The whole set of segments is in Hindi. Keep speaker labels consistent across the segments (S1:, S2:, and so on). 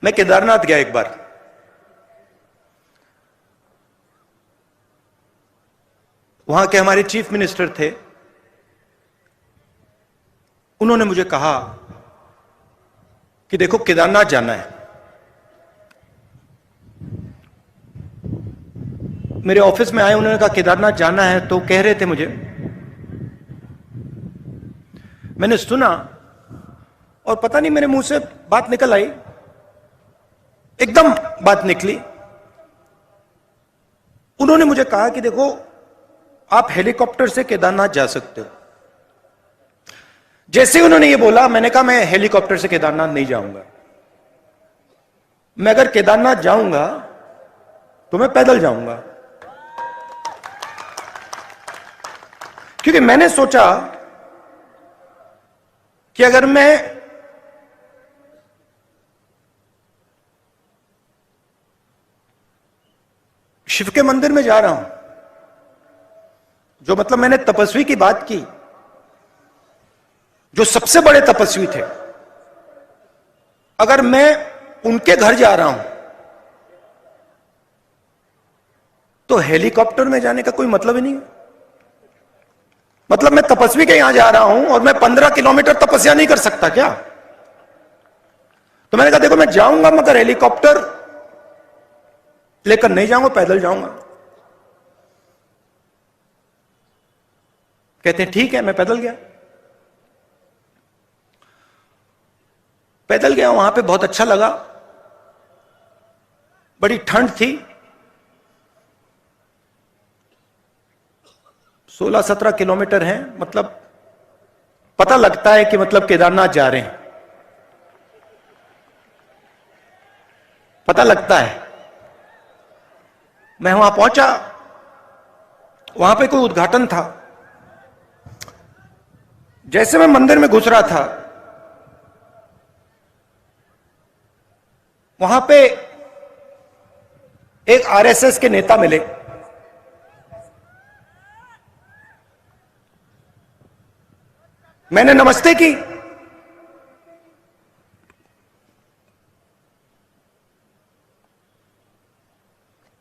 S1: मैं केदारनाथ गया एक बार। वहां के हमारे चीफ मिनिस्टर थे, उन्होंने मुझे कहा कि देखो केदारनाथ जाना है। मेरे ऑफिस में आए, उन्होंने कहा केदारनाथ जाना है, तो कह रहे थे मुझे। मैंने सुना और पता नहीं मेरे मुंह से बात निकल आई, एकदम बात निकली। उन्होंने मुझे कहा कि देखो आप हेलीकॉप्टर से केदारनाथ जा सकते हो। जैसे ही उन्होंने ये बोला, मैंने कहा मैं हेलीकॉप्टर से केदारनाथ नहीं जाऊंगा। मैं अगर केदारनाथ जाऊंगा तो मैं पैदल जाऊंगा, क्योंकि मैंने सोचा कि अगर मैं शिव के मंदिर में जा रहा हूं, जो मतलब मैंने तपस्वी की बात की, जो सबसे बड़े तपस्वी थे, अगर मैं उनके घर जा रहा हूं तो हेलीकॉप्टर में जाने का कोई मतलब ही नहीं है। मतलब मैं तपस्वी के यहां जा रहा हूं और मैं 15 किलोमीटर तपस्या नहीं कर सकता क्या? तो मैंने कहा देखो मैं जाऊंगा मगर हेलीकॉप्टर लेकर नहीं जाऊंगा, पैदल जाऊंगा। कहते हैं ठीक है। मैं पैदल गया। पैदल गया, वहां पे बहुत अच्छा लगा। बड़ी ठंड थी। 16-17 किलोमीटर है, मतलब पता लगता है कि मतलब केदारनाथ जा रहे हैं, पता लगता है। मैं वहां पहुंचा, वहां पे कोई उद्घाटन था। जैसे मैं मंदिर में घुस रहा था, वहां पे एक आरएसएस के नेता मिले। मैंने नमस्ते की।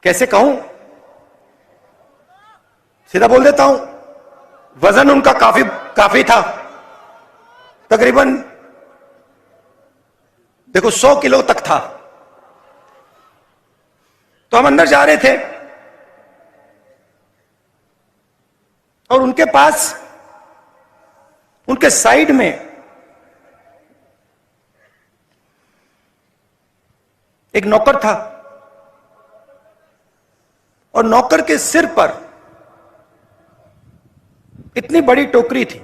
S1: कैसे कहूं, सीधा बोल देता हूं, वजन उनका काफी था, तकरीबन देखो 100 किलो तक था। तो हम अंदर जा रहे थे और उनके पास, उनके साइड में एक नौकर था और नौकर के सिर पर इतनी बड़ी टोकरी थी,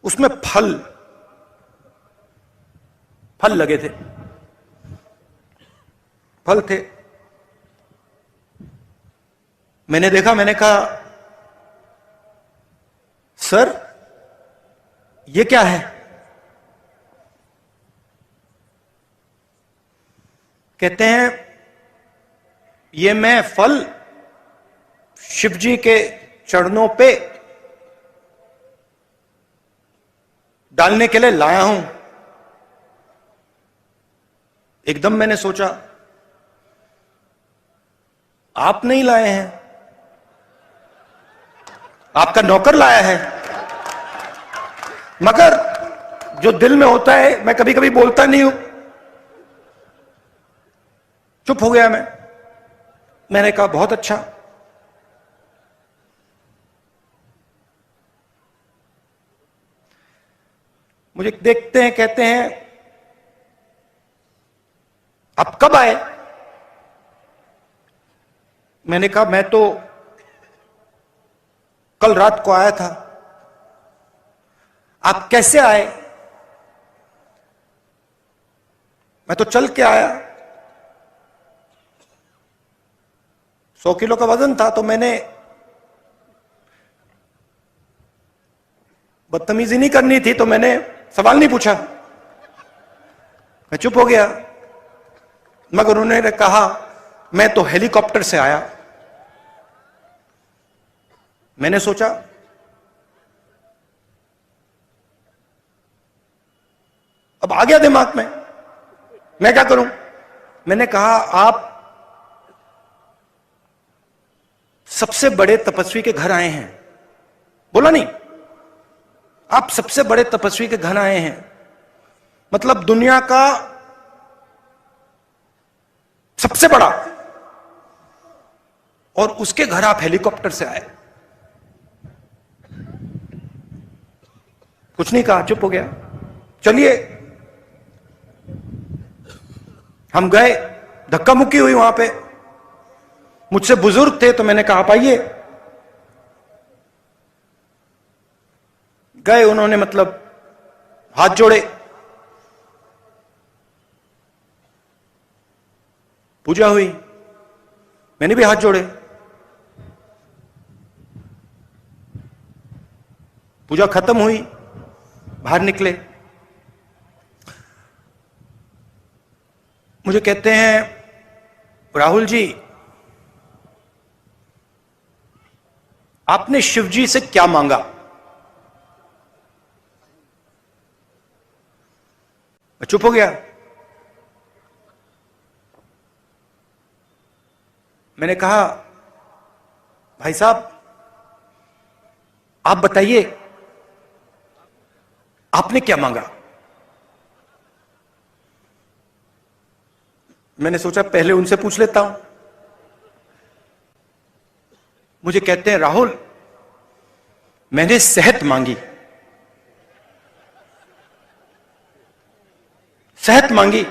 S1: उसमें फल लगे थे, फल थे। मैंने देखा, मैंने कहा सर ये क्या है? कहते हैं ये मैं फल शिव जी के चरणों पे डालने के लिए लाया हूं। एकदम मैंने सोचा आप नहीं लाए हैं, आपका नौकर लाया है। मगर जो दिल में होता है, मैं कभी कभी बोलता नहीं हूं, चुप हो गया मैं। मैंने कहा बहुत अच्छा। मुझे देखते हैं, कहते हैं आप कब आए? मैंने कहा मैं तो कल रात को आया था। आप कैसे आए? मैं तो चल के आया। 100 किलो का वजन था, तो मैंने बदतमीजी नहीं करनी थी, तो मैंने सवाल नहीं पूछा, मैं चुप हो गया। मगर उन्होंने कहा मैं तो हेलीकॉप्टर से आया। मैंने सोचा अब आ गया दिमाग में, मैं क्या करूं? मैंने कहा आप सबसे बड़े तपस्वी के घर आए हैं। बोला नहीं, आप सबसे बड़े तपस्वी के घर आए हैं, मतलब दुनिया का सबसे बड़ा, और उसके घर आप हेलीकॉप्टर से आए। कुछ नहीं कहा, चुप हो गया। चलिए, हम गए, धक्का मुक्की हुई वहां पे। मुझसे बुजुर्ग थे तो मैंने कहा आप आइए। गए, उन्होंने मतलब हाथ जोड़े, पूजा हुई, मैंने भी हाथ जोड़े, पूजा खत्म हुई, बाहर निकले। मुझे कहते हैं राहुल जी, आपने शिव जी से क्या मांगा? मैं चुप हो गया। मैंने कहा भाई साहब आप बताइए आपने क्या मांगा? मैंने सोचा पहले उनसे पूछ लेता हूं। मुझे कहते हैं राहुल मैंने सेहत मांगी। सेहत मांगी।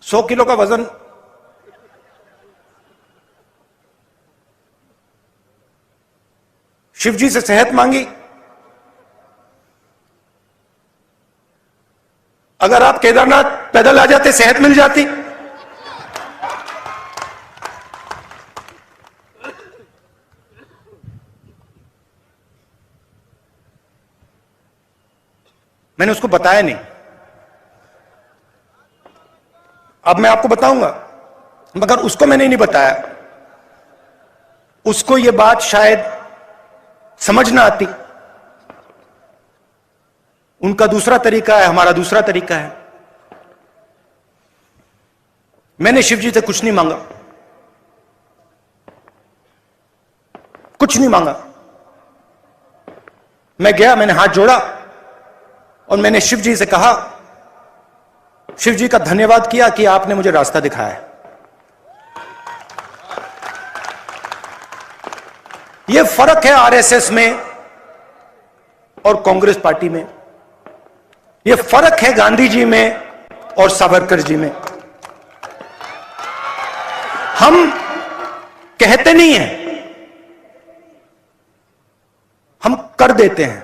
S1: 100 किलो का वजन, शिव जी से सेहत मांगी। अगर आप केदारनाथ पैदल आ जाते सेहत मिल जाती। मैंने उसको बताया नहीं। अब मैं आपको बताऊंगा, मगर उसको मैंने नहीं बताया। उसको यह बात शायद समझ ना आती। उनका दूसरा तरीका है, हमारा दूसरा तरीका है। मैंने शिव जी से कुछ नहीं मांगा, कुछ नहीं मांगा। मैं गया, मैंने हाथ जोड़ा और मैंने शिव जी से कहा, शिव जी का धन्यवाद किया कि आपने मुझे रास्ता दिखाया है। यह फर्क है आरएसएस में और कांग्रेस पार्टी में। यह फर्क है गांधी जी में और सावरकर जी में। हम कहते नहीं हैं, हम कर देते हैं।